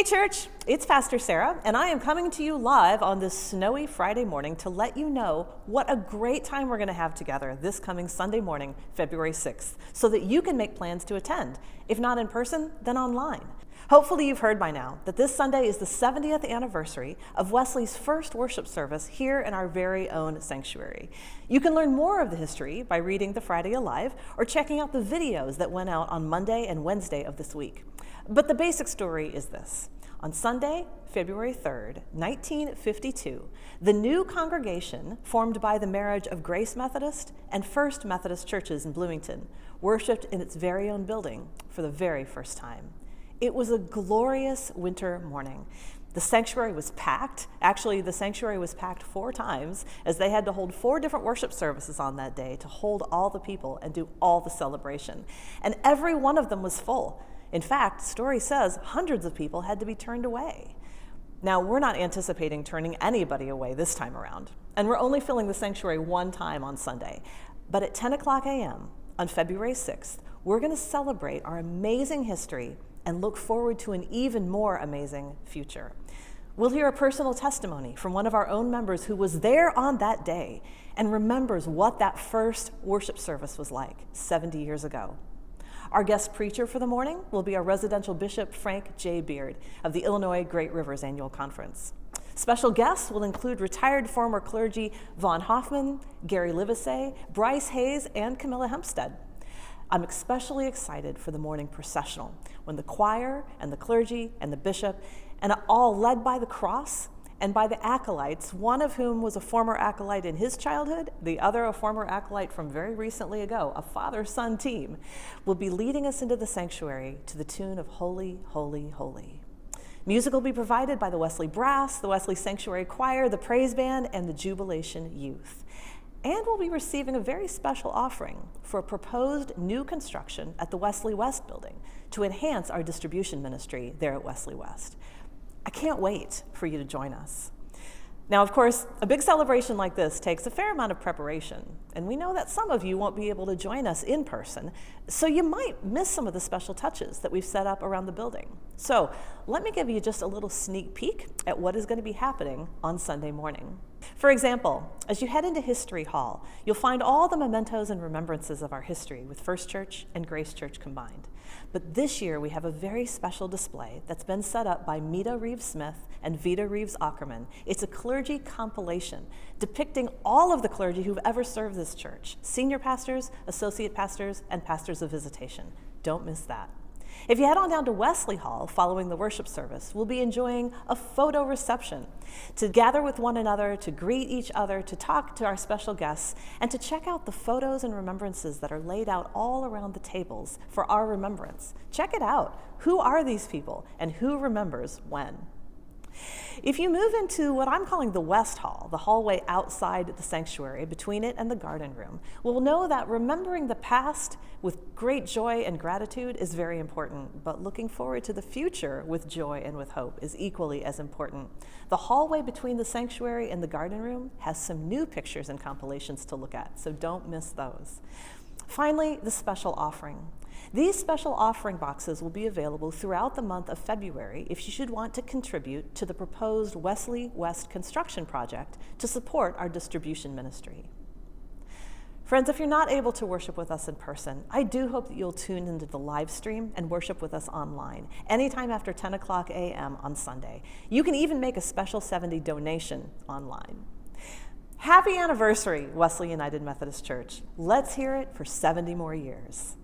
Hey church, it's Pastor Sara, and I am coming to you live on this snowy Friday morning to let you know what a great time we're going to have together this coming Sunday morning, February 6th, so that you can make plans to attend. If not in person, then online. Hopefully you've heard by now that this Sunday is the 70th anniversary of Wesley's first worship service here in our very own sanctuary. You can learn more of the history by reading the Friday Alive or checking out the videos that went out on Monday and Wednesday of this week. But the basic story is this. On Sunday, February 3rd, 1952, the new congregation formed by the marriage of Grace Methodist and First Methodist churches in Bloomington worshiped in its very own building for the very first time. It was a glorious winter morning. The sanctuary was packed. Actually, the sanctuary was packed 4 times as they had to hold 4 different worship services on that day to hold all the people and do all the celebration. And every one of them was full. In fact, story says hundreds of people had to be turned away. Now, we're not anticipating turning anybody away this time around, and we're only filling the sanctuary one time on Sunday. But at 10 o'clock a.m. on February 6th, we're going to celebrate our amazing history and look forward to an even more amazing future. We'll hear a personal testimony from one of our own members who was there on that day and remembers what that first worship service was like 70 years ago. Our guest preacher for the morning will be our residential bishop, Frank J. Beard, of the Illinois Great Rivers Annual Conference. Special guests will include retired former clergy Vaughn Hoffman, Gary Livesey, Bryce Hayes, and Camilla Hempstead. I'm especially excited for the morning processional, when the choir and the clergy and the bishop, and all led by the cross and by the acolytes, one of whom was a former acolyte in his childhood, the other a former acolyte from very recently ago, a father-son team, will be leading us into the sanctuary to the tune of Holy, Holy, Holy. Music will be provided by the Wesley Brass, the Wesley Sanctuary Choir, the Praise Band, and the Jubilation Youth. And we'll be receiving a very special offering for a proposed new construction at the Wesley West building to enhance our distribution ministry there at Wesley West. I can't wait for you to join us. Now, of course, a big celebration like this takes a fair amount of preparation, and we know that some of you won't be able to join us in person, so you might miss some of the special touches that we've set up around the building. So let me give you just a little sneak peek at what is going to be happening on Sunday morning. For example, as you head into History Hall, you'll find all the mementos and remembrances of our history with First Church and Grace Church combined. But this year we have a very special display that's been set up by Mita Reeves-Smith and Vita Reeves-Ackerman. It's a clergy compilation depicting all of the clergy who've ever served this church, senior pastors, associate pastors, and pastors of visitation. Don't miss that. If you head on down to Wesley Hall following the worship service, we'll be enjoying a photo reception to gather with one another, to greet each other, to talk to our special guests, and to check out the photos and remembrances that are laid out all around the tables for our remembrance. Check it out. Who are these people and who remembers when? If you move into what I'm calling the West Hall, the hallway outside the sanctuary, between it and the garden room, we'll know that remembering the past with great joy and gratitude is very important, but looking forward to the future with joy and with hope is equally as important. The hallway between the sanctuary and the garden room has some new pictures and compilations to look at, so don't miss those. Finally, the special offering. These special offering boxes will be available throughout the month of February if you should want to contribute to the proposed Wesley West construction project to support our distribution ministry. Friends, if you're not able to worship with us in person, I do hope that you'll tune into the live stream and worship with us online anytime after 10 o'clock a.m. on Sunday. You can even make a special 70 donation online. Happy anniversary, Wesley United Methodist Church. Let's hear it for 70 more years.